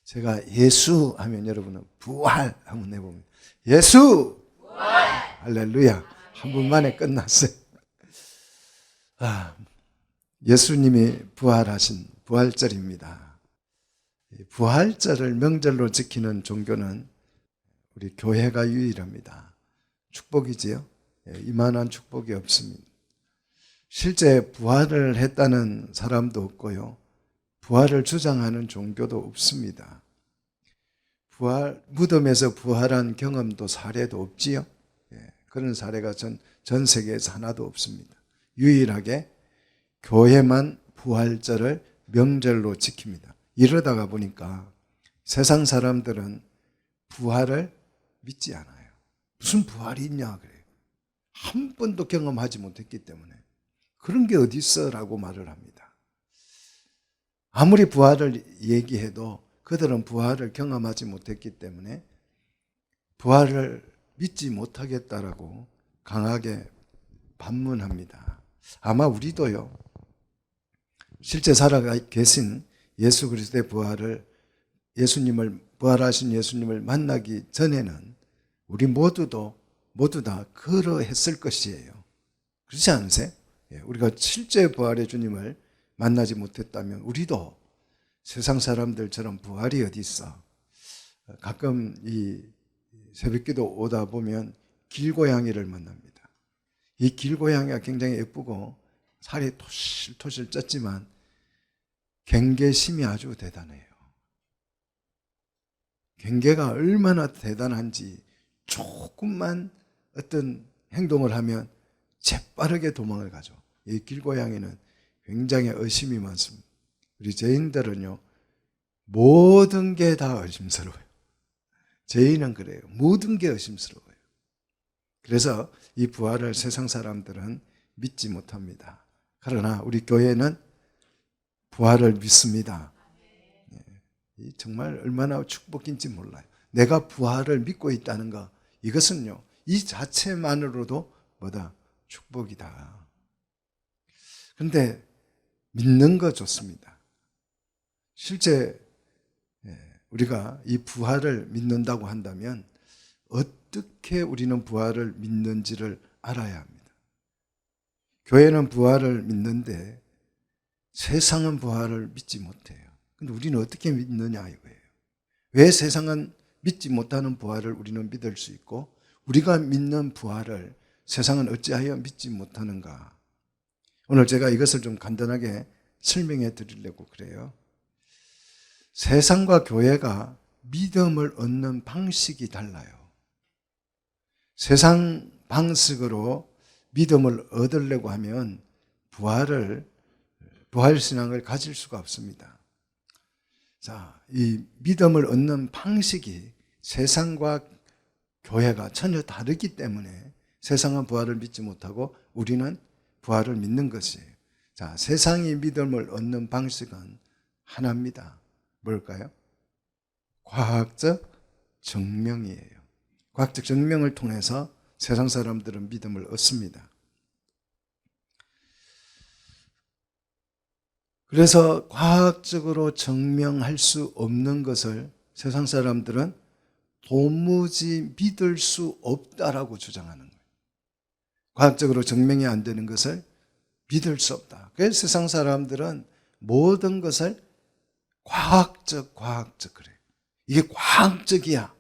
제가 예수 하면 여러분은 부활 한번 해봅니다. 예수! 부활! 할렐루야. 한 분 만에 끝났어요. 예수님이 부활하신 부활절입니다. 부활절을 명절로 지키는 종교는 우리 교회가 유일합니다. 축복이지요. 이만한 축복이 없습니다. 실제 부활을 했다는 사람도 없고요. 부활을 주장하는 종교도 없습니다. 무덤에서 부활한 경험도 사례도 없지요. 그런 사례가 전 세계에서 하나도 없습니다. 유일하게 교회만 부활절을 명절로 지킵니다. 이러다가 보니까 세상 사람들은 부활을 믿지 않아요. 무슨 부활이 있냐 그래요. 한 번도 경험하지 못했기 때문에 그런 게 어디 있어라고 말을 합니다. 아무리 부활을 얘기해도 그들은 부활을 경험하지 못했기 때문에 부활을 믿지 못하겠다라고 강하게 반문합니다. 아마 우리도요. 실제 살아가 계신 예수 그리스도의 부활하신 예수님을 만나기 전에는 우리 모두 다 그러했을 것이에요. 그렇지 않으세요? 우리가 실제 부활의 주님을 만나지 못했다면 우리도 세상 사람들처럼 부활이 어디 있어? 가끔 이 새벽기도 오다 보면 길고양이를 만납니다. 이 길고양이가 굉장히 예쁘고 살이 토실토실 쪘지만 경계심이 아주 대단해요. 경계가 얼마나 대단한지 조금만 어떤 행동을 하면 재빠르게 도망을 가죠. 이 길고양이는 굉장히 의심이 많습니다. 우리 죄인들은요, 모든 게 다 의심스러워요. 죄인은 그래요. 모든 게 의심스러워요. 그래서 이 부활을 세상 사람들은 믿지 못합니다. 그러나 우리 교회는 부활을 믿습니다. 정말 얼마나 축복인지 몰라요. 내가 부활을 믿고 있다는 거, 이것은요, 이 자체만으로도 뭐다? 축복이다. 그런데 믿는 거 좋습니다. 실제 우리가 이 부활을 믿는다고 한다면 어떻게 우리는 부활을 믿는지를 알아야 합니다. 교회는 부활을 믿는데 세상은 부활을 믿지 못해요. 근데 우리는 어떻게 믿느냐 이거예요. 왜 세상은 믿지 못하는 부활을 우리는 믿을 수 있고 우리가 믿는 부활을 세상은 어찌하여 믿지 못하는가? 오늘 제가 이것을 좀 간단하게 설명해 드리려고 그래요. 세상과 교회가 믿음을 얻는 방식이 달라요. 세상 방식으로 믿음을 얻으려고 하면 부활신앙을 가질 수가 없습니다. 자, 이 믿음을 얻는 방식이 세상과 교회가 전혀 다르기 때문에 세상은 부활을 믿지 못하고 우리는 부활을 믿는 것이에요. 자, 세상이 믿음을 얻는 방식은 하나입니다. 뭘까요? 과학적 증명이에요. 과학적 증명을 통해서 세상 사람들은 믿음을 얻습니다. 그래서 과학적으로 증명할 수 없는 것을 세상 사람들은 도무지 믿을 수 없다라고 주장하는 거예요. 과학적으로 증명이 안 되는 것을 믿을 수 없다. 그래서 세상 사람들은 모든 것을 과학적 그래요. 이게 과학적이야.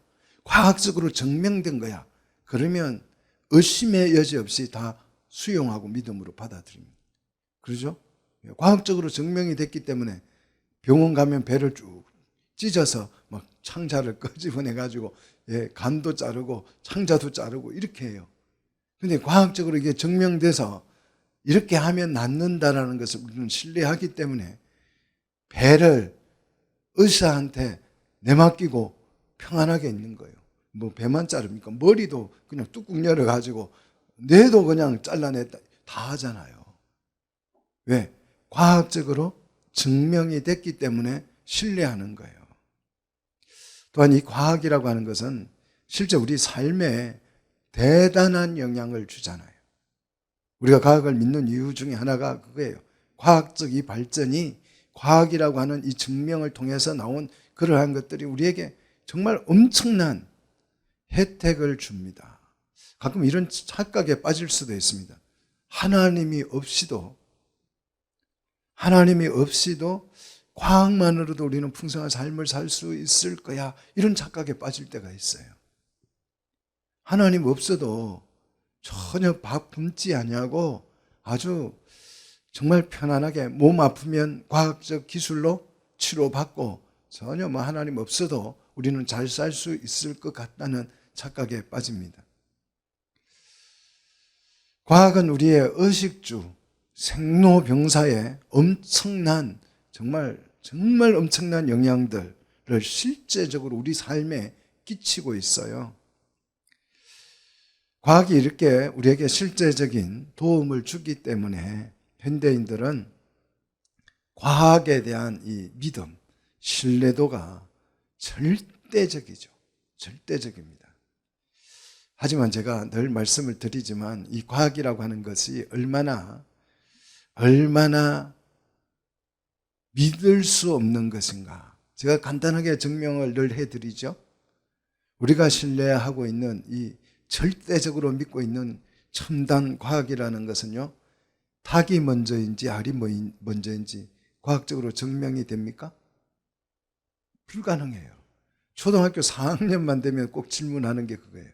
과학적으로 증명된 거야. 그러면 의심의 여지 없이 다 수용하고 믿음으로 받아들입니다. 그러죠? 과학적으로 증명이 됐기 때문에 병원 가면 배를 쭉 찢어서 막 창자를 끄집어내가지고 간도 자르고 창자도 자르고 이렇게 해요. 근데 과학적으로 이게 증명돼서 이렇게 하면 낫는다라는 것을 우리는 신뢰하기 때문에 배를 의사한테 내맡기고 평안하게 있는 거예요. 뭐 배만 자릅니까? 머리도 그냥 뚝뚝 열어가지고 뇌도 그냥 잘라냈다 다 하잖아요. 왜? 과학적으로 증명이 됐기 때문에 신뢰하는 거예요. 또한 이 과학이라고 하는 것은 실제 우리 삶에 대단한 영향을 주잖아요. 우리가 과학을 믿는 이유 중에 하나가 그거예요. 과학적 이 발전이, 과학이라고 하는 이 증명을 통해서 나온 그러한 것들이 우리에게 정말 엄청난 혜택을 줍니다. 가끔 이런 착각에 빠질 수도 있습니다. 하나님이 없이도 과학만으로도 우리는 풍성한 삶을 살 수 있을 거야, 이런 착각에 빠질 때가 있어요. 하나님 없어도 전혀 밥 굶지 아니하고 아주 정말 편안하게 몸 아프면 과학적 기술로 치료받고 전혀 하나님 없어도 우리는 잘 살 수 있을 것 같다는 착각에 빠집니다. 과학은 우리의 의식주, 생로병사에 엄청난, 정말 엄청난 영향들을 실제적으로 우리 삶에 끼치고 있어요. 과학이 이렇게 우리에게 실제적인 도움을 주기 때문에 현대인들은 과학에 대한 이 믿음, 신뢰도가 절대적이죠. 절대적입니다. 하지만 제가 늘 말씀을 드리지만 이 과학이라고 하는 것이 얼마나 믿을 수 없는 것인가. 제가 간단하게 증명을 늘 해드리죠. 우리가 신뢰하고 있는 이 절대적으로 믿고 있는 첨단 과학이라는 것은요, 닭이 먼저인지 알이 먼저인지 과학적으로 증명이 됩니까? 불가능해요. 초등학교 4학년만 되면 꼭 질문하는 게 그거예요.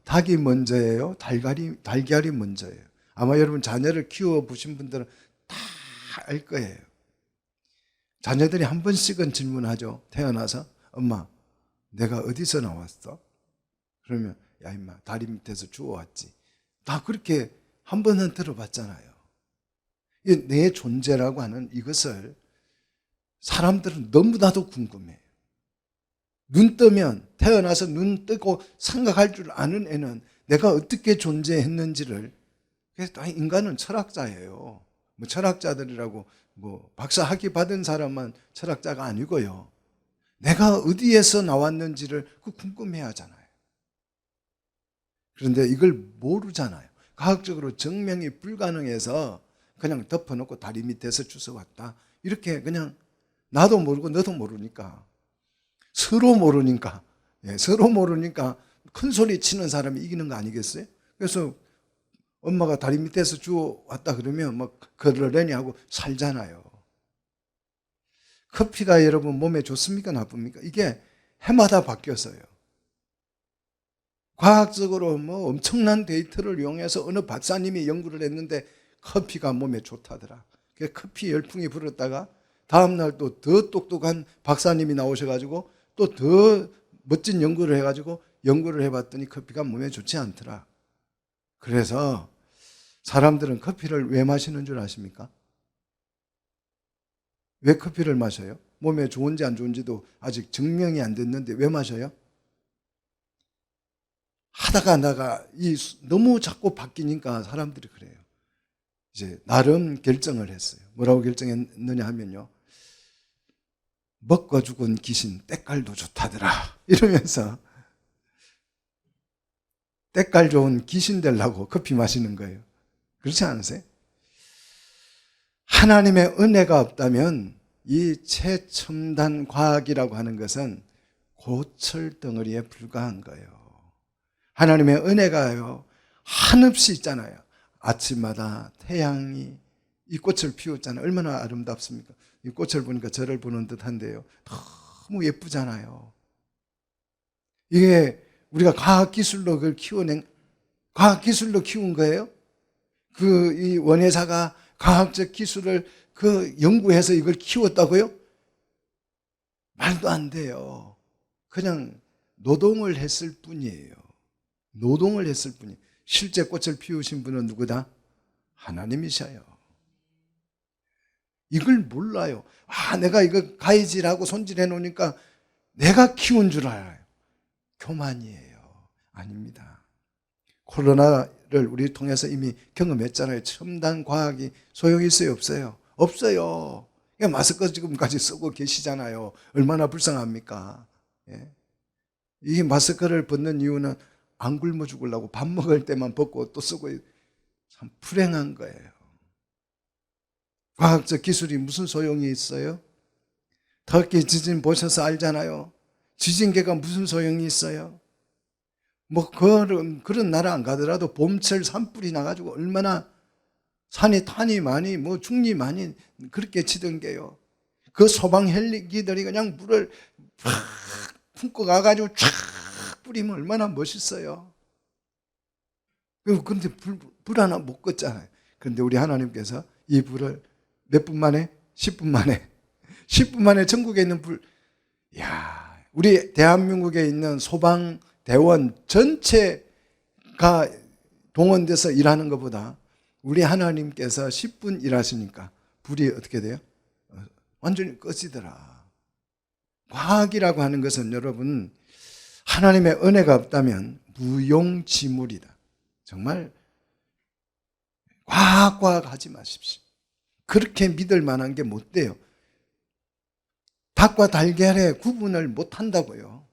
닭이 먼저예요? 달걀이 먼저예요? 아마 여러분 자녀를 키워보신 분들은 다 알 거예요. 자녀들이 한 번씩은 질문하죠. 태어나서, 엄마, 내가 어디서 나왔어? 그러면, 야 임마, 다리 밑에서 주워왔지. 다 그렇게 한 번은 들어봤잖아요. 내 존재라고 하는 이것을 사람들은 너무나도 궁금해요. 눈 뜨면, 태어나서 눈 뜨고 생각할 줄 아는 애는 내가 어떻게 존재했는지를, 그래서 인간은 철학자예요. 철학자들이라고 박사 학위 받은 사람만 철학자가 아니고요. 내가 어디에서 나왔는지를 궁금해 하잖아요. 그런데 이걸 모르잖아요. 과학적으로 증명이 불가능해서 그냥 덮어놓고 다리 밑에서 주워왔다, 이렇게 그냥 나도 모르고 너도 모르니까, 서로 모르니까 큰 소리 치는 사람이 이기는 거 아니겠어요? 그래서 엄마가 다리 밑에서 주워왔다 그러면 그러려니 하고 살잖아요. 커피가 여러분 몸에 좋습니까, 나쁩니까? 이게 해마다 바뀌었어요. 과학적으로 엄청난 데이터를 이용해서 어느 박사님이 연구를 했는데 커피가 몸에 좋다더라. 커피 열풍이 불었다가 다음날 또 더 똑똑한 박사님이 나오셔가지고 또 더 멋진 연구를 해가지고 연구를 해봤더니 커피가 몸에 좋지 않더라. 그래서 사람들은 커피를 왜 마시는 줄 아십니까? 왜 커피를 마셔요? 몸에 좋은지 안 좋은지도 아직 증명이 안 됐는데 왜 마셔요? 하다가 너무 자꾸 바뀌니까 사람들이 그래요. 이제 나름 결정을 했어요. 뭐라고 결정했느냐 하면요, 먹고 죽은 귀신 때깔도 좋다더라, 이러면서 때깔 좋은 귀신 되려고 커피 마시는 거예요. 그렇지 않으세요? 하나님의 은혜가 없다면 이 최첨단 과학이라고 하는 것은 고철 덩어리에 불과한 거예요. 하나님의 은혜가요, 한없이 있잖아요. 아침마다 태양이 이 꽃을 피웠잖아요. 얼마나 아름답습니까? 이 꽃을 보니까 저를 보는 듯한데요, 너무 예쁘잖아요. 이게 우리가 과학기술로 그걸 과학기술로 키운 거예요? 이 원예사가 과학적 기술을 연구해서 이걸 키웠다고요? 말도 안 돼요. 그냥 노동을 했을 뿐이에요. 노동을 했을 뿐이에요. 실제 꽃을 피우신 분은 누구다? 하나님이셔요. 이걸 몰라요. 내가 이거 가위질하고 손질해 놓으니까 내가 키운 줄 알아요. 교만이에요. 아닙니다. 코로나를 우리 통해서 이미 경험했잖아요. 첨단 과학이 소용이 있어요, 없어요? 없어요. 마스크 지금까지 쓰고 계시잖아요. 얼마나 불쌍합니까? 예? 이 마스크를 벗는 이유는 안 굶어 죽으려고 밥 먹을 때만 벗고 또 쓰고 참 불행한 거예요. 과학적 기술이 무슨 소용이 있어요? 터키 지진 보셔서 알잖아요. 지진계가 무슨 소용이 있어요? 뭐 그런 나라 안 가더라도 봄철 산불이 나가지고 얼마나 산이 탄이 많이 뭐 중리 많이 그렇게 치던 게요. 그 소방 헬기들이 그냥 물을 팍 품고 가가지고 쫙 뿌리면 얼마나 멋있어요. 그런데 불 하나 못 껐잖아요. 그런데 우리 하나님께서 이 불을 몇 분 만에? 10분 만에 10분 만에 전국에 있는 불, 야, 우리 대한민국에 있는 소방대원 전체가 동원돼서 일하는 것보다 우리 하나님께서 10분 일하시니까 불이 어떻게 돼요? 완전히 꺼지더라. 과학이라고 하는 것은 여러분, 하나님의 은혜가 없다면 무용지물이다. 정말 과학 하지 마십시오. 그렇게 믿을 만한 게 못 돼요. 닭과 달걀의 구분을 못 한다고요.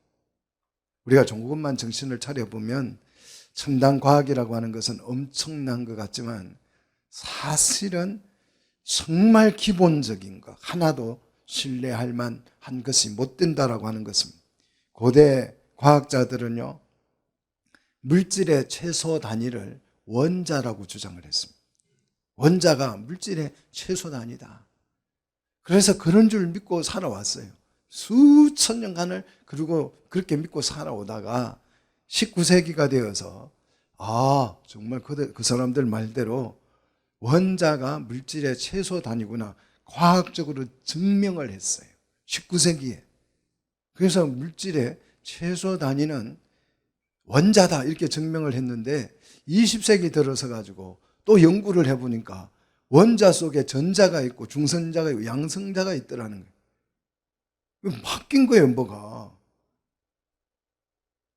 우리가 조금만 정신을 차려보면 첨단 과학이라고 하는 것은 엄청난 것 같지만 사실은 정말 기본적인 것 하나도 신뢰할 만한 것이 못 된다라고 하는 것입니다. 고대 과학자들은요, 물질의 최소 단위를 원자라고 주장을 했습니다. 원자가 물질의 최소 단위다. 그래서 그런 줄 믿고 살아왔어요. 수천 년간을 그리고 그렇게 믿고 살아오다가 19세기가 되어서 정말 그 사람들 말대로 원자가 물질의 최소 단위구나 과학적으로 증명을 했어요. 19세기에. 그래서 물질의 최소 단위는 원자다 이렇게 증명을 했는데 20세기 들어서 가지고 또 연구를 해보니까 원자 속에 전자가 있고 중성자가 있고 양성자가 있더라는 거예요. 바뀐 거예요, 뭐가.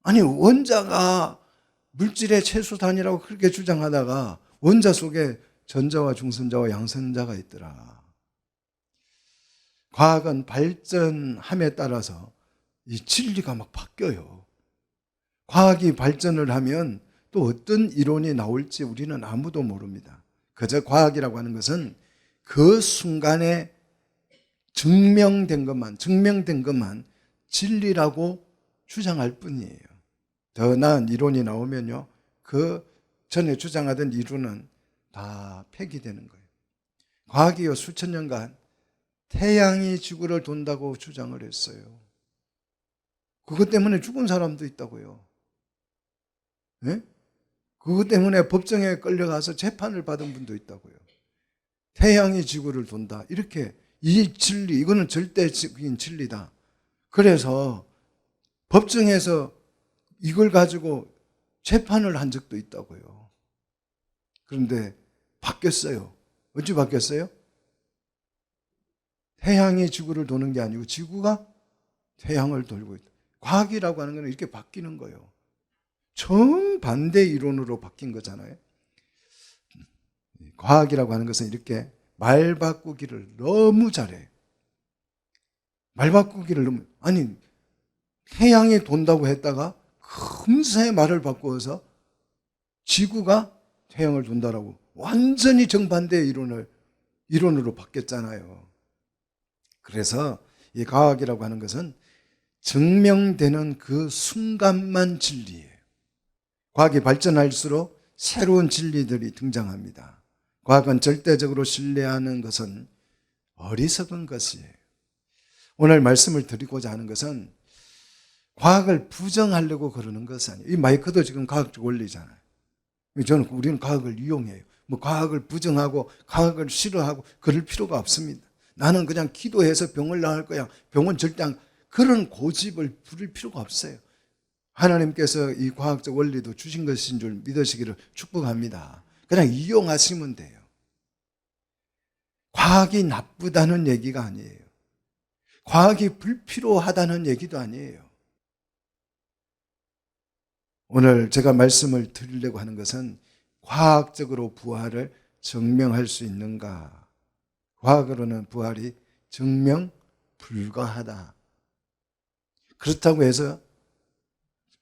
아니, 원자가 물질의 최소 단위라고 그렇게 주장하다가 원자 속에 전자와 중성자와 양성자가 있더라. 과학은 발전함에 따라서 이 진리가 막 바뀌어요. 과학이 발전을 하면 또 어떤 이론이 나올지 우리는 아무도 모릅니다. 그저 과학이라고 하는 것은 그 순간에 증명된 것만 진리라고 주장할 뿐이에요. 더 나은 이론이 나오면요, 그 전에 주장하던 이론은 다 폐기되는 거예요. 과학이요, 수천 년간 태양이 지구를 돈다고 주장을 했어요. 그것 때문에 죽은 사람도 있다고요. 네? 그것 때문에 법정에 끌려가서 재판을 받은 분도 있다고요. 태양이 지구를 돈다. 이렇게 이 진리, 이거는 절대적인 진리다. 그래서 법정에서 이걸 가지고 재판을 한 적도 있다고요. 그런데 바뀌었어요. 어찌 바뀌었어요? 태양이 지구를 도는 게 아니고 지구가 태양을 돌고 있다. 과학이라고 하는 건 이렇게 바뀌는 거예요. 정반대 이론으로 바뀐 거잖아요. 과학이라고 하는 것은 이렇게 말 바꾸기를 너무 잘해요. 말 바꾸기를 너무, 아니, 태양이 돈다고 했다가 금세 말을 바꾸어서 지구가 태양을 돈다라고 완전히 정반대의 이론으로 바뀌었잖아요. 그래서 이 과학이라고 하는 것은 증명되는 그 순간만 진리예요. 과학이 발전할수록 새로운 진리들이 등장합니다. 과학은 절대적으로 신뢰하는 것은 어리석은 것이에요. 오늘 말씀을 드리고자 하는 것은 과학을 부정하려고 그러는 것이 아니에요. 이 마이크도 지금 과학적 원리잖아요. 우리는 과학을 이용해요. 뭐 과학을 부정하고 과학을 싫어하고 그럴 필요가 없습니다. 나는 그냥 기도해서 병을 나을 거야. 병은 절대 그런 고집을 부릴 필요가 없어요. 하나님께서 이 과학적 원리도 주신 것인 줄 믿으시기를 축복합니다. 그냥 이용하시면 돼요. 과학이 나쁘다는 얘기가 아니에요. 과학이 불필요하다는 얘기도 아니에요. 오늘 제가 말씀을 드리려고 하는 것은 과학적으로 부활을 증명할 수 있는가? 과학으로는 부활이 증명 불가하다. 그렇다고 해서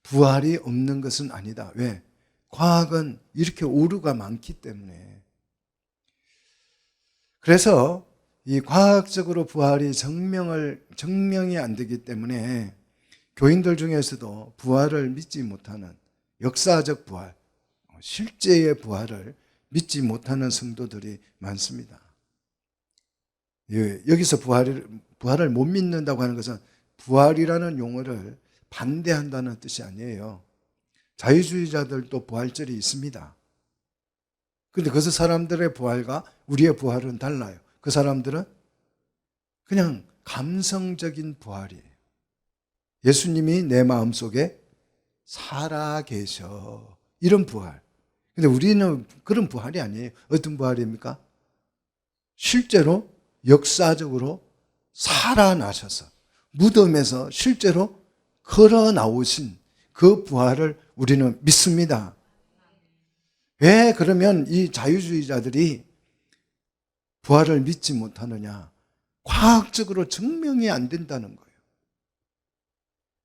부활이 없는 것은 아니다. 왜? 과학은 이렇게 오류가 많기 때문에. 그래서 이 과학적으로 부활이 증명이 안 되기 때문에 교인들 중에서도 부활을 믿지 못하는, 역사적 부활, 실제의 부활을 믿지 못하는 성도들이 많습니다. 여기서 부활을 못 믿는다고 하는 것은 부활이라는 용어를 반대한다는 뜻이 아니에요. 자유주의자들도 부활절이 있습니다. 그런데 그 사람들의 부활과 우리의 부활은 달라요. 그 사람들은 그냥 감성적인 부활이에요. 예수님이 내 마음속에 살아계셔, 이런 부활. 근데 우리는 그런 부활이 아니에요. 어떤 부활입니까? 실제로 역사적으로 살아나셔서 무덤에서 실제로 걸어 나오신 그 부활을 우리는 믿습니다. 왜 그러면 이 자유주의자들이 부활을 믿지 못하느냐? 과학적으로 증명이 안 된다는 거예요.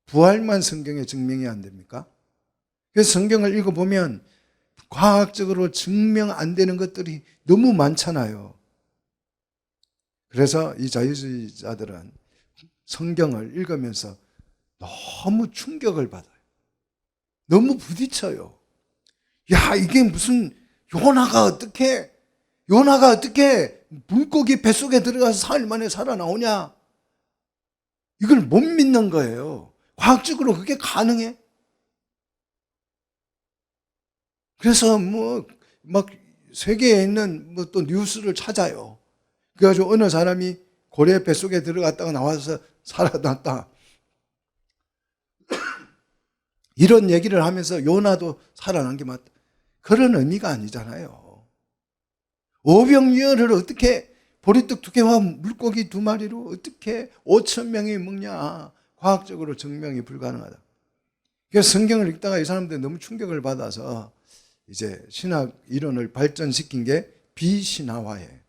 부활만 성경에 증명이 안 됩니까? 그래서 성경을 읽어보면 과학적으로 증명 안 되는 것들이 너무 많잖아요. 그래서 이 자유주의자들은 성경을 읽으면서 너무 충격을 받아요. 너무 부딪혀요. 야, 이게 무슨 요나가 어떻게 물고기 뱃속에 들어가서 사흘 만에 살아나오냐? 이걸 못 믿는 거예요. 과학적으로 그게 가능해? 그래서 막 세계에 있는 또 뉴스를 찾아요. 그래가지고 어느 사람이 고래 뱃속에 들어갔다가 나와서 살아났다, 이런 얘기를 하면서 요나도 살아난 게 맞다. 그런 의미가 아니잖아요. 오병이어를 어떻게 보리떡 2개와 물고기 2마리로 어떻게 5,000명이 먹냐? 과학적으로 증명이 불가능하다. 그래서 성경을 읽다가 이 사람들이 너무 충격을 받아서 이제 신학 이론을 발전시킨 게 비신화화예요.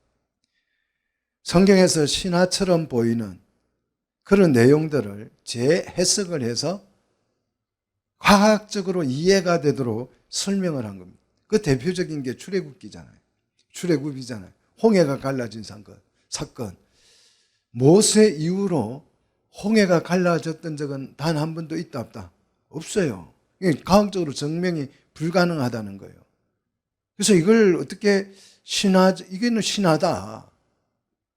성경에서 신화처럼 보이는 그런 내용들을 재해석을 해서 과학적으로 이해가 되도록 설명을 한 겁니다. 그 대표적인 게 출애굽기잖아요. 출애굽이잖아요. 홍해가 갈라진 사건. 모세 이후로 홍해가 갈라졌던 적은 단 한 번도 있다 없다? 없어요. 과학적으로 증명이 불가능하다는 거예요. 그래서 이걸 어떻게 이게는 신화다.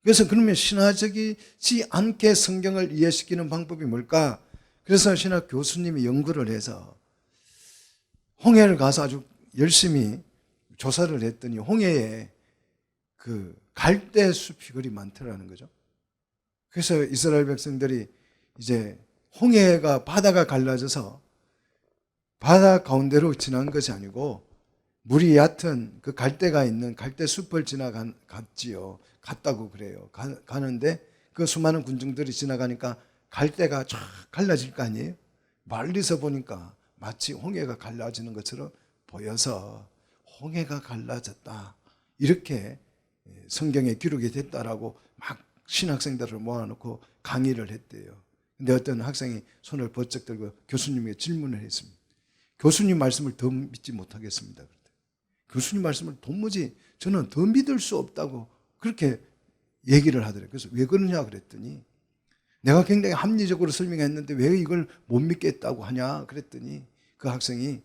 그래서 그러면 신화적이지 않게 성경을 이해시키는 방법이 뭘까? 그래서 신학 교수님이 연구를 해서 홍해를 가서 아주 열심히 조사를 했더니 홍해에 그 갈대 숲이 그리 많더라는 거죠. 그래서 이스라엘 백성들이 이제 홍해가 바다가 갈라져서 바다 가운데로 지난 것이 아니고 물이 얕은 그 갈대가 있는 갈대 숲을 갔지요. 갔다고 그래요. 가는데 그 수많은 군중들이 지나가니까 갈대가 쫙 갈라질 거 아니에요? 멀리서 보니까 마치 홍해가 갈라지는 것처럼 보여서 홍해가 갈라졌다, 이렇게 성경에 기록이 됐다라고 막 신학생들을 모아놓고 강의를 했대요. 근데 어떤 학생이 손을 번쩍 들고 교수님에게 질문을 했습니다. 교수님 말씀을 더 믿지 못하겠습니다. 교수님 말씀을 도무지 저는 더 믿을 수 없다고 그렇게 얘기를 하더래요. 그래서 왜 그러냐 그랬더니 내가 굉장히 합리적으로 설명했는데 왜 이걸 못 믿겠다고 하냐 그랬더니 그 학생이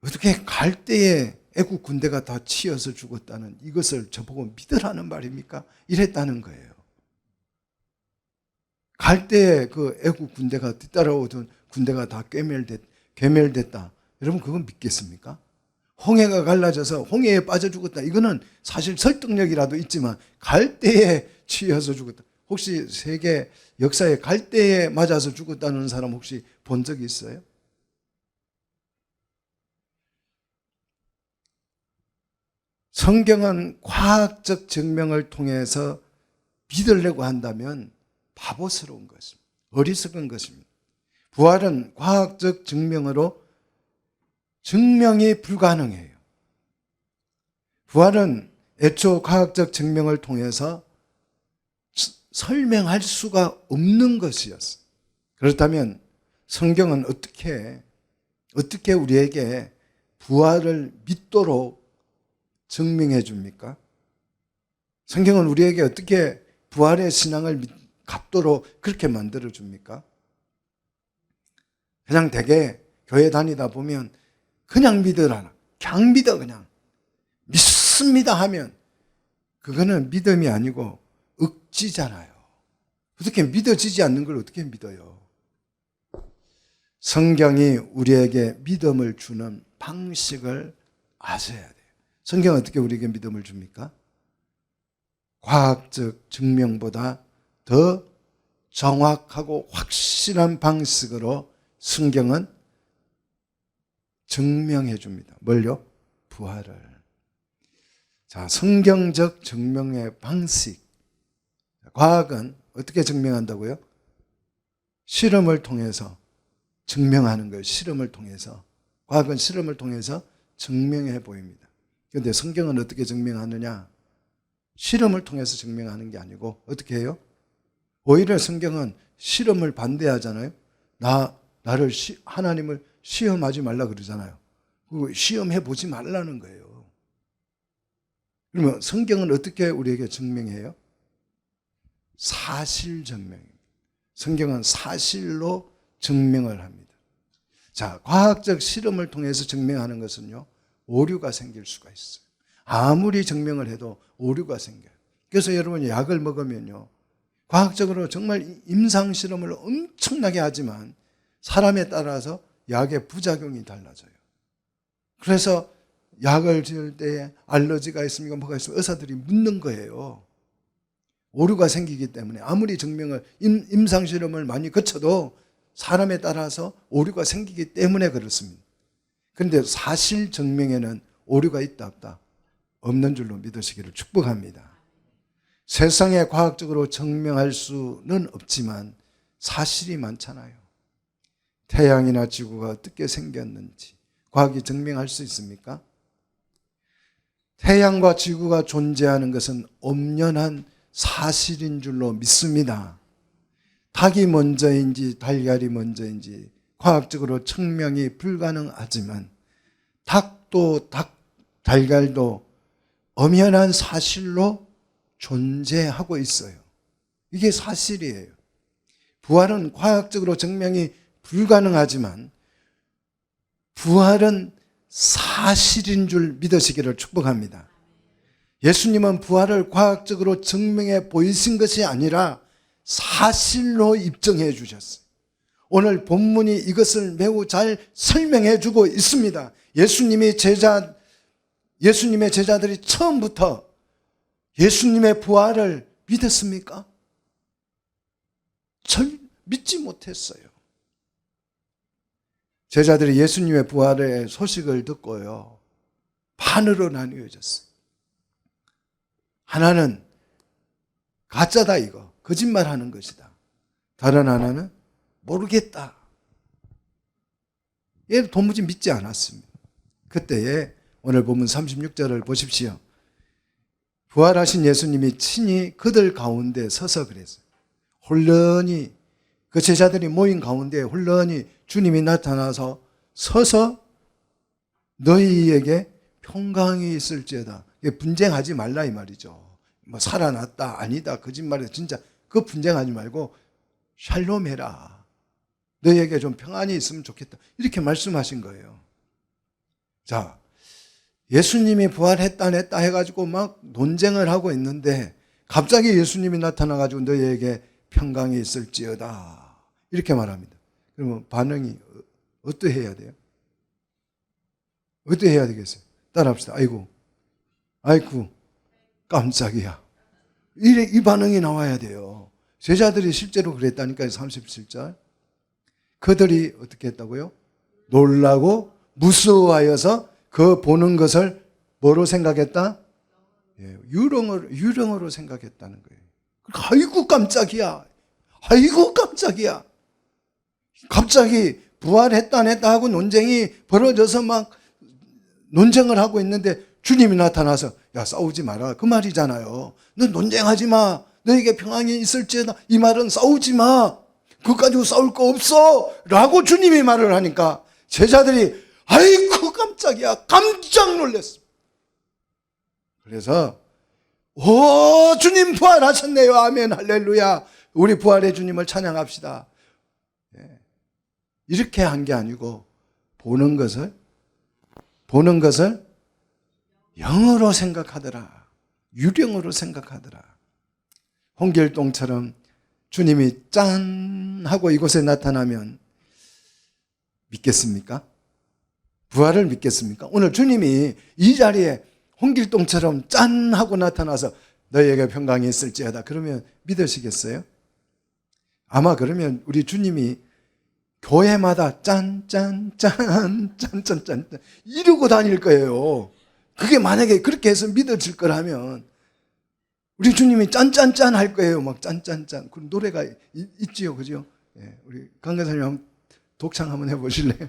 어떻게 갈대에 애국 군대가 다 치여서 죽었다는 이것을 저보고 믿으라는 말입니까? 이랬다는 거예요. 갈대에 그 애국 군대가 뒤따라오던 군대가 다 괴멸됐다. 여러분 그건 믿겠습니까? 홍해가 갈라져서 홍해에 빠져 죽었다. 이거는 사실 설득력이라도 있지만 갈대에 치여서 죽었다. 혹시 세계 역사에 갈대에 맞아서 죽었다는 사람 혹시 본 적이 있어요? 성경은 과학적 증명을 통해서 믿으려고 한다면 바보스러운 것입니다. 어리석은 것입니다. 부활은 과학적 증명으로 증명이 불가능해요. 부활은 애초 과학적 증명을 통해서 설명할 수가 없는 것이었어요. 그렇다면 성경은 어떻게 우리에게 부활을 믿도록 증명해 줍니까? 성경은 우리에게 어떻게 부활의 신앙을 갖도록 그렇게 만들어 줍니까? 그냥 대개 교회 다니다 보면 그냥 믿으라, 그냥 믿어, 그냥 믿습니다 하면 그거는 믿음이 아니고 억지잖아요. 어떻게 믿어지지 않는 걸 어떻게 믿어요? 성경이 우리에게 믿음을 주는 방식을 아셔야 돼요. 성경은 어떻게 우리에게 믿음을 줍니까? 과학적 증명보다 더 정확하고 확실한 방식으로 성경은 증명해 줍니다. 뭘요? 부활을. 자, 성경적 증명의 방식. 과학은 어떻게 증명한다고요? 실험을 통해서 증명하는 거예요. 실험을 통해서. 과학은 실험을 통해서 증명해 보입니다. 그런데 성경은 어떻게 증명하느냐? 실험을 통해서 증명하는 게 아니고 어떻게 해요? 오히려 성경은 실험을 반대하잖아요. 하나님을 시험하지 말라 그러잖아요. 시험해 보지 말라는 거예요. 그러면 성경은 어떻게 우리에게 증명해요? 사실 증명입니다. 성경은 사실로 증명을 합니다. 자, 과학적 실험을 통해서 증명하는 것은요, 오류가 생길 수가 있어요. 아무리 증명을 해도 오류가 생겨요. 그래서 여러분이 약을 먹으면요, 과학적으로 정말 임상 실험을 엄청나게 하지만 사람에 따라서 약의 부작용이 달라져요. 그래서 약을 지을 때에 알러지가 있습니까? 뭐가 있습니까? 의사들이 묻는 거예요. 오류가 생기기 때문에 아무리 증명을 임상 실험을 많이 거쳐도 사람에 따라서 오류가 생기기 때문에 그렇습니다. 그런데 사실 증명에는 오류가 있다 없다? 없는 줄로 믿으시기를 축복합니다. 세상에 과학적으로 증명할 수는 없지만 사실이 많잖아요. 태양이나 지구가 어떻게 생겼는지 과학이 증명할 수 있습니까? 태양과 지구가 존재하는 것은 엄연한 사실인 줄로 믿습니다. 닭이 먼저인지 달걀이 먼저인지 과학적으로 증명이 불가능하지만 닭도 달걀도 엄연한 사실로 존재하고 있어요. 이게 사실이에요. 부활은 과학적으로 증명이 불가능하지만 부활은 사실인 줄 믿으시기를 축복합니다. 예수님은 부활을 과학적으로 증명해 보이신 것이 아니라 사실로 입증해 주셨어요. 오늘 본문이 이것을 매우 잘 설명해 주고 있습니다. 예수님의 제자들이 처음부터 예수님의 부활을 믿었습니까? 절 믿지 못했어요. 제자들이 예수님의 부활의 소식을 듣고요, 반으로 나뉘어졌어요. 하나는 가짜다, 이거 거짓말하는 것이다. 다른 하나는 모르겠다. 얘 도무지 믿지 않았습니다. 그때에 오늘 본문 36절을 보십시오. 부활하신 예수님이 친히 그들 가운데 서서 그랬어요. 홀련히 그 제자들이 모인 가운데 홀련히 주님이 나타나서 서서 너희에게 평강이 있을지어다. 분쟁하지 말라 이 말이죠. 뭐 살아났다 아니다 거짓말이다, 진짜 그 분쟁하지 말고 샬롬해라. 너희에게 좀 평안이 있으면 좋겠다. 이렇게 말씀하신 거예요. 자, 예수님이 부활했다 안 했다 해가지고 막 논쟁을 하고 있는데 갑자기 예수님이 나타나가지고 너희에게 평강이 있을지어다 이렇게 말합니다. 그러면 반응이 어떠해야 돼요? 어떠해야 되겠어요? 따라합시다. 아이고 깜짝이야. 이 반응이 나와야 돼요. 제자들이 실제로 그랬다니까요. 37절. 그들이 어떻게 했다고요? 놀라고 무서워하여서 그 보는 것을 뭐로 생각했다? 유령으로 생각했다는 거예요. 아이고 깜짝이야. 아이고 깜짝이야. 갑자기 부활했다 안 했다 하고 논쟁이 벌어져서 막 논쟁을 하고 있는데 주님이 나타나서 야 싸우지 마라 그 말이잖아요. 너 논쟁하지 마. 너에게 평안이 있을지어다. 이 말은 싸우지 마. 그거 가지고 싸울 거 없어 라고 주님이 말을 하니까 제자들이 아이고 깜짝이야. 깜짝 놀랐습니다. 그래서 오 주님 부활하셨네요. 아멘 할렐루야. 우리 부활의 주님을 찬양합시다. 이렇게 한 게 아니고 보는 것을 영으로 생각하더라. 유령으로 생각하더라. 홍길동처럼 주님이 짠 하고 이곳에 나타나면 믿겠습니까? 부활을 믿겠습니까? 오늘 주님이 이 자리에 홍길동처럼 짠 하고 나타나서 너희에게 평강이 있을지어다. 그러면 믿으시겠어요? 아마 그러면 우리 주님이 교회마다 짠짠짠 짠짠짠 이러고 다닐 거예요. 그게 만약에 그렇게 해서 믿어질 거라면 우리 주님이 짠짠짠 할 거예요. 막 짠짠짠. 그 노래가 있지요. 그죠? 예, 우리 강가사님 한번 독창 한번 해보실래요?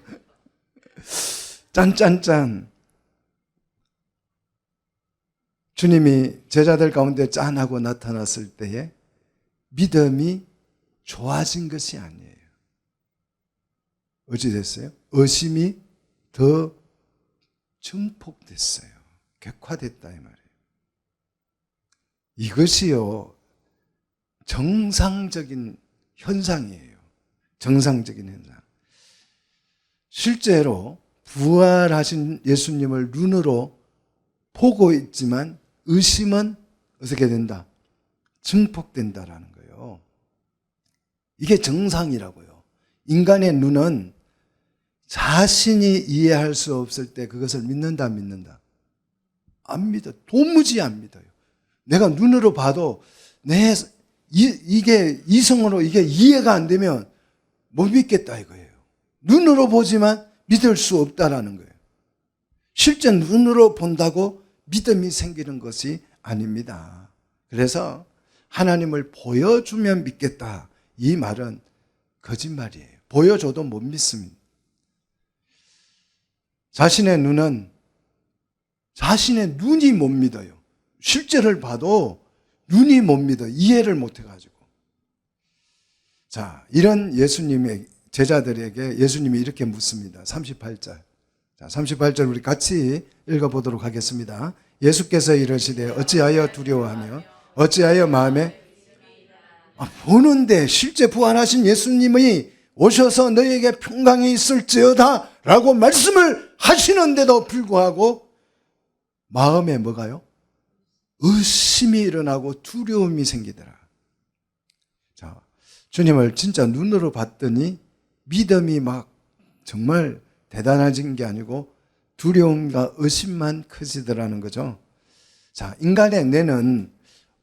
짠짠짠. 주님이 제자들 가운데 짠하고 나타났을 때에 믿음이 좋아진 것이 아니에요. 어찌 됐어요? 의심이 더 증폭됐어요. 객화됐다 이 말이에요. 이것이요 정상적인 현상이에요. 정상적인 현상. 실제로 부활하신 예수님을 눈으로 보고 있지만 의심은 어떻게 된다? 증폭된다라는 거예요. 이게 정상이라고요. 인간의 눈은 자신이 이해할 수 없을 때 그것을 믿는다, 안 믿는다? 안 믿어. 도무지 안 믿어요. 내가 눈으로 봐도 이게 이성으로 이게 이해가 안 되면 못 믿겠다 이거예요. 눈으로 보지만 믿을 수 없다라는 거예요. 실제 눈으로 본다고 믿음이 생기는 것이 아닙니다. 그래서 하나님을 보여주면 믿겠다. 이 말은 거짓말이에요. 보여줘도 못 믿습니다. 자신의 눈이 못 믿어요. 실제를 봐도 눈이 못 믿어. 이해를 못 해가지고. 자, 이런 예수님의 제자들에게 예수님이 이렇게 묻습니다. 38절. 자, 38절 우리 같이 읽어보도록 하겠습니다. 예수께서 이르시되 어찌하여 두려워하며 어찌하여 마음에 보는데 실제 부활하신 예수님이 오셔서 너희에게 평강이 있을지어다 라고 말씀을 하시는데도 불구하고 마음에 뭐가요? 의심이 일어나고 두려움이 생기더라. 자, 주님을 진짜 눈으로 봤더니 믿음이 막 정말 대단해진 게 아니고 두려움과 의심만 커지더라는 거죠. 자, 인간의 뇌는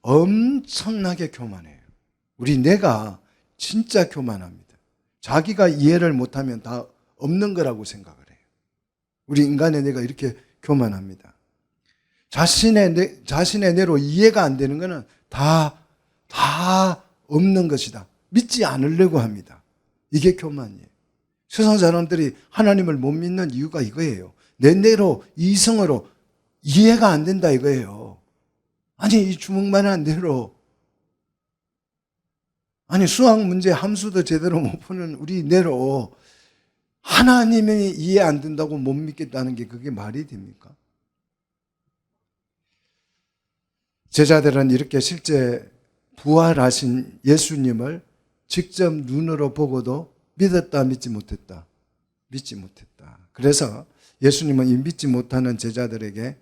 엄청나게 교만해요. 우리 뇌가 진짜 교만합니다. 자기가 이해를 못하면 다 없는 거라고 생각을 해요. 우리 인간의 뇌가 이렇게 교만합니다. 자신의 뇌로 이해가 안 되는 거는 다 없는 것이다. 믿지 않으려고 합니다. 이게 교만이에요. 세상 사람들이 하나님을 못 믿는 이유가 이거예요. 내 뇌로 이성으로 이해가 안 된다 이거예요. 아니 이 주먹만한 뇌로 아니 수학 문제 함수도 제대로 못 푸는 우리 뇌로 하나님이 이해 안 된다고 못 믿겠다는 게 그게 말이 됩니까? 제자들은 이렇게 실제 부활하신 예수님을 직접 눈으로 보고도 믿었다 믿지 못했다. 믿지 못했다. 그래서 예수님은 이 믿지 못하는 제자들에게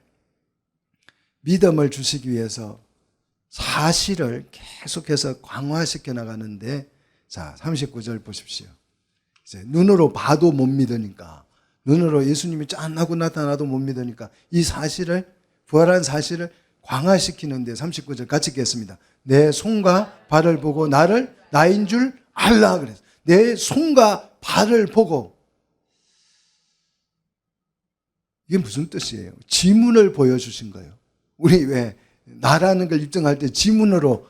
믿음을 주시기 위해서 사실을 계속해서 강화시켜 나가는데 자 39절 보십시오. 이제 눈으로 봐도 못 믿으니까 눈으로 예수님이 짠하고 나타나도 못 믿으니까 이 사실을 부활한 사실을 강화시키는데 39절 같이 읽겠습니다. 내 손과 발을 보고 나인 줄 알라 그랬어요. 내 손과 발을 보고 이게 무슨 뜻이에요? 지문을 보여주신 거예요. 우리 왜 나라는 걸 입증할 때 지문으로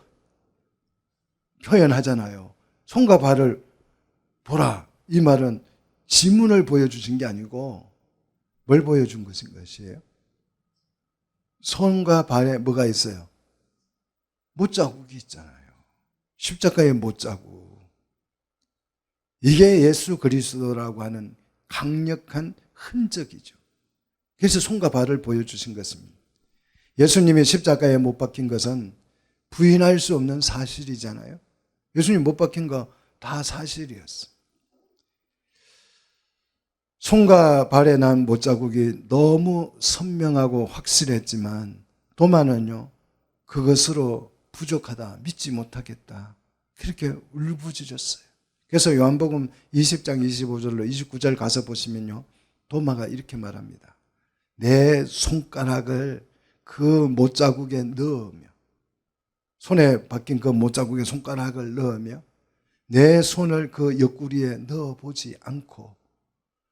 표현하잖아요. 손과 발을 보라. 이 말은 지문을 보여주신 게 아니고 뭘 보여준 것이에요? 손과 발에 뭐가 있어요? 못자국이 있잖아요. 십자가의 못자국. 이게 예수 그리스도라고 하는 강력한 흔적이죠. 그래서 손과 발을 보여주신 것입니다. 예수님이 십자가에 못 박힌 것은 부인할 수 없는 사실이잖아요. 예수님 못 박힌 거 다 사실이었어요. 손과 발에 난 못자국이 너무 선명하고 확실했지만 도마는요, 그것으로 부족하다, 믿지 못하겠다, 그렇게 울부짖었어요. 그래서 요한복음 20장 25절로 29절 가서 보시면요, 도마가 이렇게 말합니다. 내 손가락을 그 못자국에 넣으며, 손에 박힌 그 못자국에 손가락을 넣으며 내 손을 그 옆구리에 넣어보지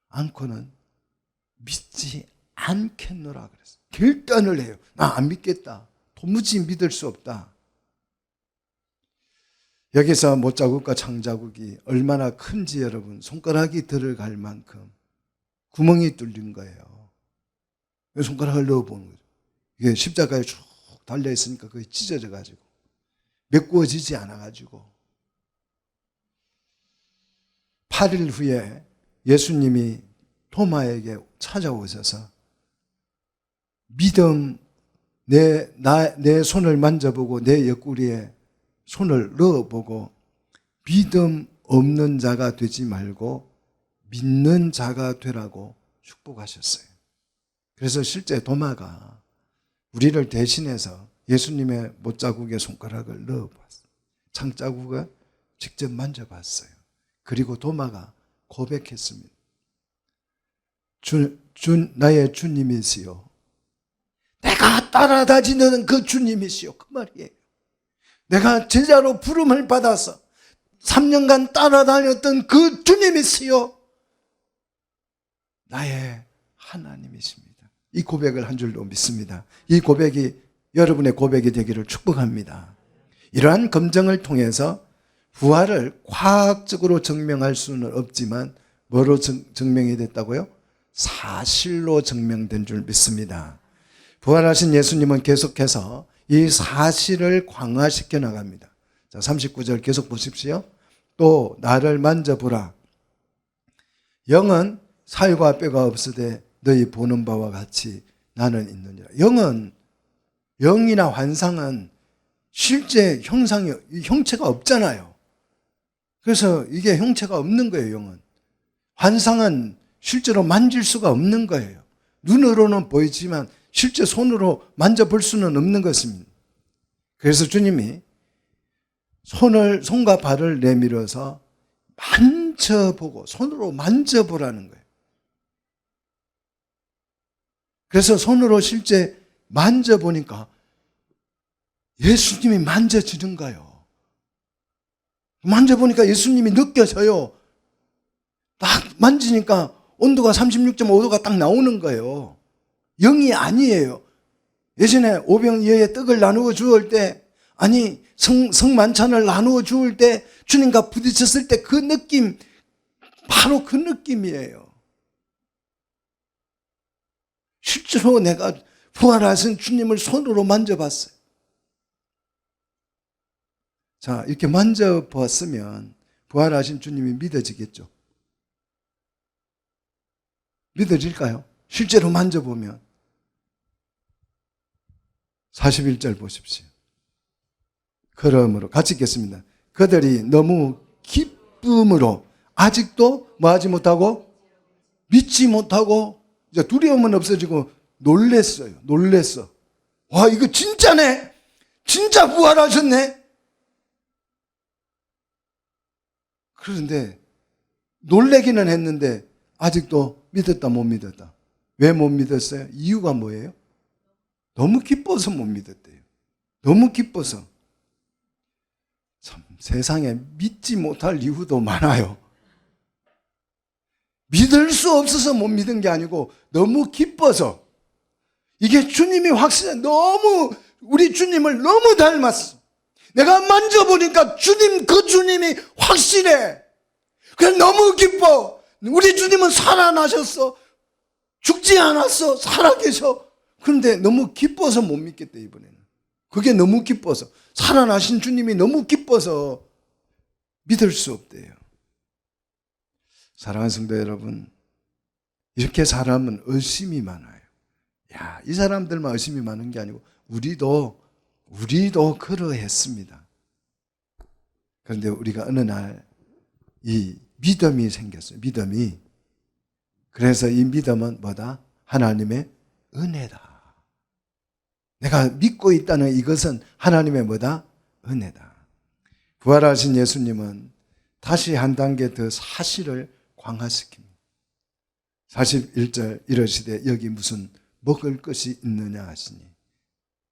않고는 믿지 않겠노라 그랬어요. 결단을 해요. 나 안 믿겠다. 도무지 믿을 수 없다. 여기서 못자국과 창자국이 얼마나 큰지 여러분, 손가락이 들어갈 만큼 구멍이 뚫린 거예요. 손가락을 넣어보는 거죠. 이게 십자가에 쭉 달려있으니까 그게 찢어져가지고 메꾸어지지 않아가지고 8일 후에 예수님이 토마에게 찾아오셔서 믿음, 내 손을 만져보고 내 옆구리에 손을 넣어보고 믿음 없는 자가 되지 말고 믿는 자가 되라고 축복하셨어요. 그래서 실제 도마가 우리를 대신해서 예수님의 못자국에 손가락을 넣어봤어요. 창자국을 직접 만져봤어요. 그리고 도마가 고백했습니다. 나의 주님이시여. 내가 따라다니는 그 주님이시여. 그 말이에요. 내가 제자로 부름을 받아서 3년간 따라다녔던 그 주님이시여. 나의 하나님이십니다. 이 고백을 한 줄로 믿습니다. 이 고백이 여러분의 고백이 되기를 축복합니다. 이러한 검증을 통해서 부활을 과학적으로 증명할 수는 없지만 뭐로 증명이 됐다고요? 사실로 증명된 줄 믿습니다. 부활하신 예수님은 계속해서 이 사실을 강화시켜 나갑니다. 자, 39절 계속 보십시오. 또 나를 만져보라. 영은 살과 뼈가 없으되 너희 보는 바와 같이 나는 있느니라. 영이나 환상은 실제 형체가 없잖아요. 그래서 이게 형체가 없는 거예요, 영은. 환상은 실제로 만질 수가 없는 거예요. 눈으로는 보이지만 실제 손으로 만져볼 수는 없는 것입니다. 그래서 주님이 손과 발을 내밀어서 만져보고 손으로 만져보라는 거예요. 그래서 손으로 실제 만져보니까 예수님이 만져지는 거예요. 만져보니까 예수님이 느껴져요. 딱 만지니까 온도가 36.5도가 딱 나오는 거예요. 영이 아니에요. 예전에 오병이어의 떡을 나누어 주을 때, 아니 성만찬을 나누어 주을 때 주님과 부딪혔을 때 그 느낌, 바로 그 느낌이에요. 실제로 내가 부활하신 주님을 손으로 만져봤어요. 자, 이렇게 만져봤으면 부활하신 주님이 믿어지겠죠? 믿어질까요? 실제로 만져보면. 41절 보십시오. 그러므로 같이 읽겠습니다. 그들이 너무 기쁨으로 아직도 뭐하지 못하고 믿지 못하고 이제 두려움은 없어지고 놀랬어요. 놀랬어. 와, 이거 진짜네. 진짜 부활하셨네. 그런데 놀래기는 했는데 아직도 믿었다 못 믿었다. 왜 못 믿었어요? 이유가 뭐예요? 너무 기뻐서 못 믿었대요. 너무 기뻐서. 참 세상에 믿지 못할 이유도 많아요. 믿을 수 없어서 못 믿은 게 아니고 너무 기뻐서. 이게 주님이 확실해. 너무 우리 주님을 너무 닮았어. 내가 만져보니까 그 주님이 확실해. 그래서 너무 기뻐. 우리 주님은 살아나셨어. 죽지 않았어. 살아계셔. 그런데 너무 기뻐서 못 믿겠대, 이번에는. 그게 너무 기뻐서. 살아나신 주님이 너무 기뻐서 믿을 수 없대요. 사랑하는 성도 여러분, 이렇게 사람은 의심이 많아요. 야, 이 사람들만 의심이 많은 게 아니고 우리도 그러했습니다. 그런데 우리가 어느 날 이 믿음이 생겼어요. 믿음이. 그래서 이 믿음은 뭐다? 하나님의 은혜다. 내가 믿고 있다는 이것은 하나님의 뭐다? 은혜다. 부활하신 예수님은 다시 한 단계 더 사실을 강화시킵니다. 41절 이르시되 여기 무슨 먹을 것이 있느냐 하시니.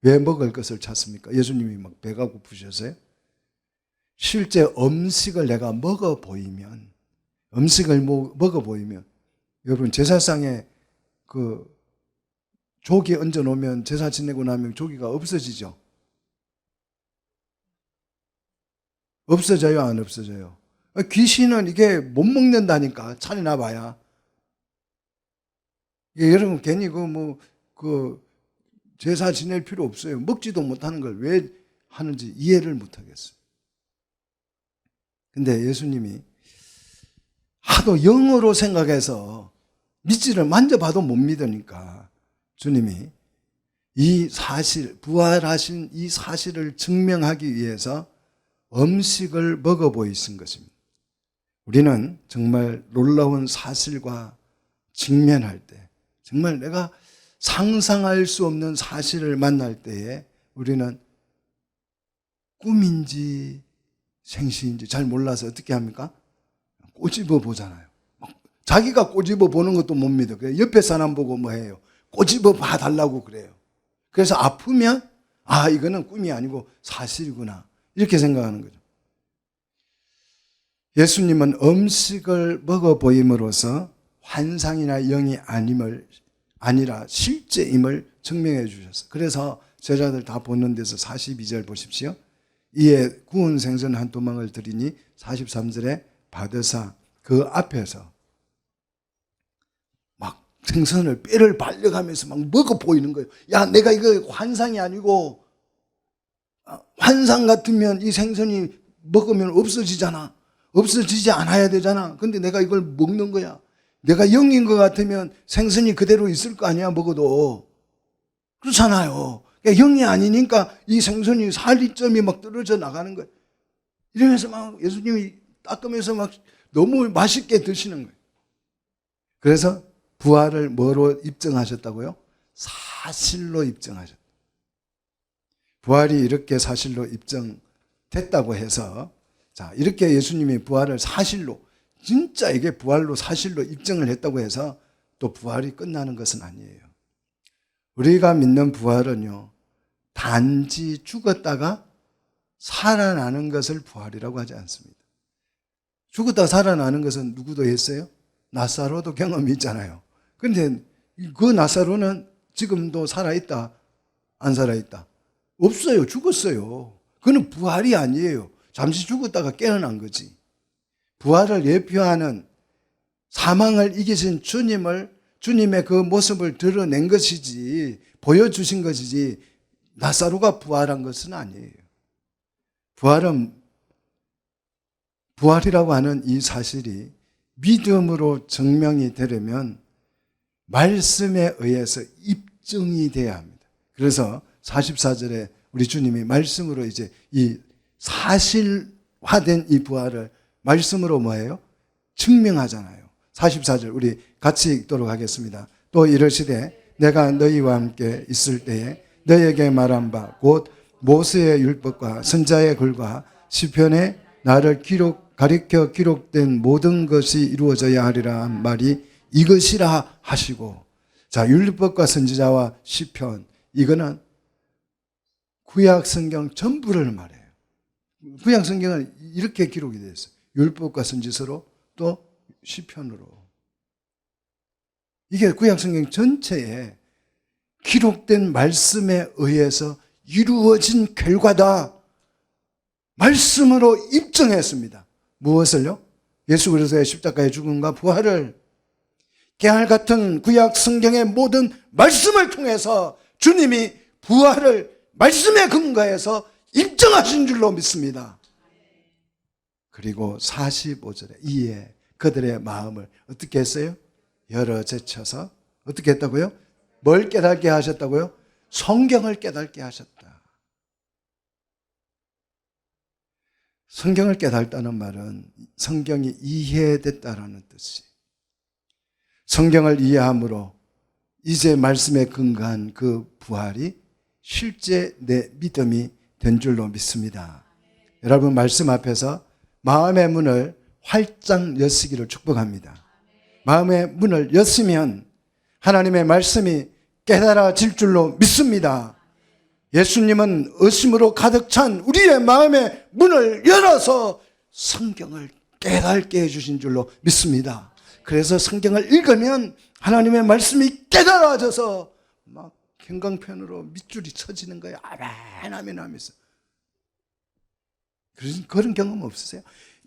왜 먹을 것을 찾습니까? 예수님이 막 배가 고프셔서요? 실제 음식을 내가 먹어 보이면, 여러분 제사상에 그 조기 얹어 놓으면 제사 지내고 나면 조기가 없어지죠? 없어져요, 안 없어져요? 귀신은 이게 못 먹는다니까, 차리나 봐야. 여러분 괜히 제사 지낼 필요 없어요. 먹지도 못하는 걸 왜 하는지 이해를 못 하겠어요. 근데 예수님이 하도 영어로 생각해서 믿지를 만져봐도 못 믿으니까 주님이 이 사실, 부활하신 이 사실을 증명하기 위해서 음식을 먹어 보이신 것입니다. 우리는 정말 놀라운 사실과 직면할 때, 정말 내가 상상할 수 없는 사실을 만날 때에 우리는 꿈인지 생시인지 잘 몰라서 어떻게 합니까? 꼬집어 보잖아요. 자기가 꼬집어 보는 것도 못 믿어. 옆에 사람 보고 뭐 해요? 꼬집어 봐달라고 그래요. 그래서 아프면 이거는 꿈이 아니고 사실이구나 이렇게 생각하는 거죠. 예수님은 음식을 먹어 보임으로써 환상이나 영이 아니라 실제임을 증명해 주셨어요. 그래서 제자들 다 보는 데서 42절 보십시오. 이에 구운 생선 한 토막을 드리니 43절에 받으사 그 앞에서 막 생선을 뼈를 발려가면서 막 먹어 보이는 거예요. 야, 내가 이거 환상이 아니고, 환상 같으면 이 생선이 먹으면 없어지잖아. 없어지지 않아야 되잖아. 근데 내가 이걸 먹는 거야. 내가 영인 것 같으면 생선이 그대로 있을 거 아니야, 먹어도. 그렇잖아요. 영이 아니니까 이 생선이 살이점이 막 떨어져 나가는 거예요. 이러면서 막 예수님이 닦으면서 막 너무 맛있게 드시는 거예요. 그래서 부활을 뭐로 입증하셨다고요? 사실로 입증하셨다. 부활이 이렇게 사실로 입증됐다고 해서, 자, 이렇게 예수님이 부활을 사실로, 진짜 이게 부활로 사실로 입증을 했다고 해서 또 부활이 끝나는 것은 아니에요. 우리가 믿는 부활은요, 단지 죽었다가 살아나는 것을 부활이라고 하지 않습니다. 죽었다가 살아나는 것은 누구도 했어요? 나사로도 경험이 있잖아요. 그런데 그 나사로는 지금도 살아있다? 안 살아있다? 없어요. 죽었어요. 그건 부활이 아니에요. 잠시 죽었다가 깨어난 거지. 부활을 예표하는 사망을 이기신 주님의 그 모습을 드러낸 것이지, 보여주신 것이지, 나사로가 부활한 것은 아니에요. 부활이라고 하는 이 사실이 믿음으로 증명이 되려면 말씀에 의해서 입증이 돼야 합니다. 그래서 44절에 우리 주님이 말씀으로 이제 이 사실화된 이 부활을 말씀으로 뭐예요? 증명하잖아요. 44절 우리 같이 읽도록 하겠습니다. 또 이르시되 내가 너희와 함께 있을 때에 너희에게 말한 바 곧 모세의 율법과 선자의 글과 시편에 나를 가리켜 기록된 모든 것이 이루어져야 하리라 한 말이 이것이라 하시고, 자, 율법과 선지자와 시편, 이거는 구약 성경 전부를 말해요. 구약 성경은 이렇게 기록이 되어 있어요. 율법과 선지서로 또 시편으로. 이게 구약 성경 전체에 기록된 말씀에 의해서 이루어진 결과다. 말씀으로 입증했습니다. 무엇을요? 예수 그리스도의 십자가의 죽음과 부활을 깨알 같은 구약 성경의 모든 말씀을 통해서 주님이 부활을 말씀에 근거해서 입증하신 줄로 믿습니다. 그리고 45절에 이에 그들의 마음을 어떻게 했어요? 열어 제쳐서 어떻게 했다고요? 뭘 깨닫게 하셨다고요? 성경을 깨닫게 하셨다. 성경을 깨닫다는 말은 성경이 이해됐다라는 뜻이. 성경을 이해함으로 이제 말씀에 근거한 그 부활이 실제 내 믿음이 된 줄로 믿습니다. 여러분 말씀 앞에서 마음의 문을 활짝 여시기를 축복합니다. 마음의 문을 여시면 하나님의 말씀이 깨달아질 줄로 믿습니다. 예수님은 의심으로 가득 찬 우리의 마음의 문을 열어서 성경을 깨닫게 해주신 줄로 믿습니다. 그래서 성경을 읽으면 하나님의 말씀이 깨달아져서 막 형광펜으로 밑줄이 쳐지는 거예요. 아멘 아멘 하면서. 그런 경험 없으세요?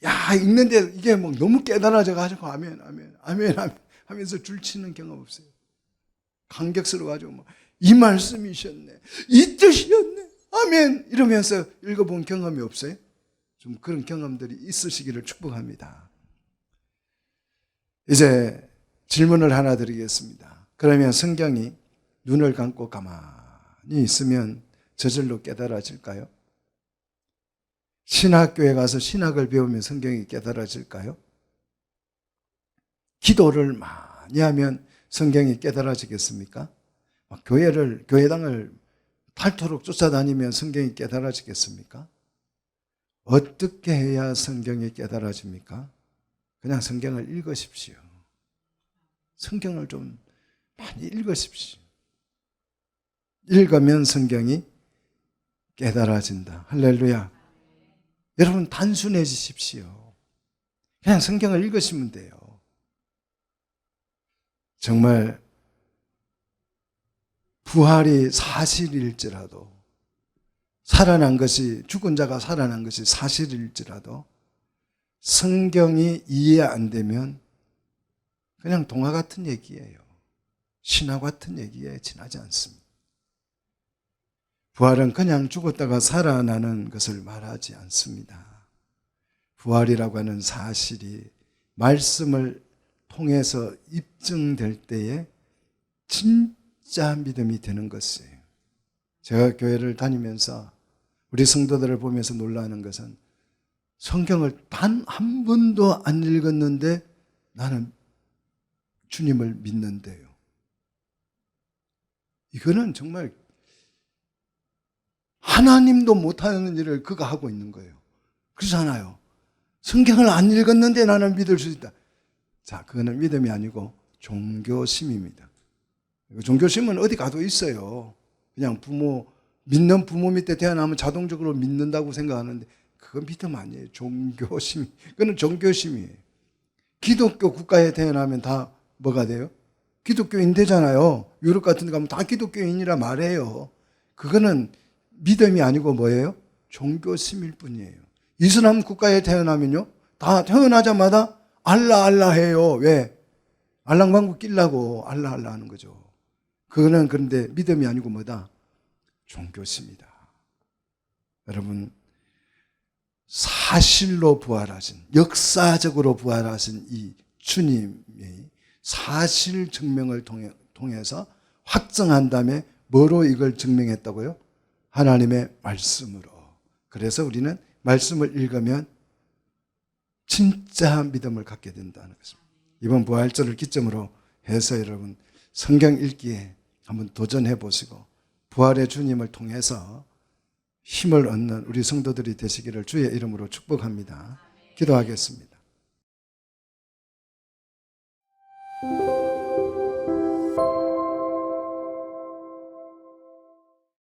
야, 읽는데 이게 뭐 너무 깨달아져가지고 아멘 아멘 아멘 아멘 하면서 줄치는 경험 없어요? 감격스러워가지고 막 이 말씀이셨네, 이 뜻이었네, 아멘 이러면서 읽어본 경험이 없어요? 좀 그런 경험들이 있으시기를 축복합니다. 이제 질문을 하나 드리겠습니다. 그러면 성경이 눈을 감고 가만히 있으면 저절로 깨달아질까요? 신학교에 가서 신학을 배우면 성경이 깨달아질까요? 기도를 많이 하면 성경이 깨달아지겠습니까? 교회당을 탈토록 쫓아다니면 성경이 깨달아지겠습니까? 어떻게 해야 성경이 깨달아집니까? 그냥 성경을 읽으십시오. 성경을 좀 많이 읽으십시오. 읽으면 성경이 깨달아진다. 할렐루야. 여러분 단순해지십시오. 그냥 성경을 읽으시면 돼요. 정말 부활이 사실일지라도, 살아난 것이, 죽은 자가 살아난 것이 사실일지라도 성경이 이해 안 되면 그냥 동화 같은 얘기예요. 신화 같은 얘기에 지나지 않습니다. 부활은 그냥 죽었다가 살아나는 것을 말하지 않습니다. 부활이라고 하는 사실이 말씀을 통해서 입증될 때에 진짜 믿음이 되는 것이에요. 제가 교회를 다니면서 우리 성도들을 보면서 놀라는 것은 성경을 단 한 번도 안 읽었는데 나는 주님을 믿는데요. 이거는 정말 하나님도 못하는 일을 그가 하고 있는 거예요. 그렇잖아요. 성경을 안 읽었는데 나는 믿을 수 있다. 자, 그거는 믿음이 아니고 종교심입니다. 종교심은 어디 가도 있어요. 그냥 믿는 부모 밑에 태어나면 자동적으로 믿는다고 생각하는데 그건 믿음 아니에요. 종교심. 그거는 종교심이에요. 기독교 국가에 태어나면 다 뭐가 돼요? 기독교인 되잖아요. 유럽 같은 데 가면 다 기독교인이라 말해요. 그거는 믿음이 아니고 뭐예요? 종교심일 뿐이에요. 이슬람 국가에 태어나면요, 다 태어나자마자 알라 알라 해요. 왜? 알랑방구 끼려고 알라 알라 하는 거죠. 그거는 그런데 믿음이 아니고 뭐다? 종교심이다. 여러분, 사실로 부활하신, 역사적으로 부활하신 이 주님의 사실 증명을 통해서 확정한 다음에 뭐로 이걸 증명했다고요? 하나님의 말씀으로. 그래서 우리는 말씀을 읽으면 진짜 믿음을 갖게 된다는 것입니다. 이번 부활절을 기점으로 해서 여러분 성경 읽기에 한번 도전해 보시고 부활의 주님을 통해서 힘을 얻는 우리 성도들이 되시기를 주의 이름으로 축복합니다. 기도하겠습니다.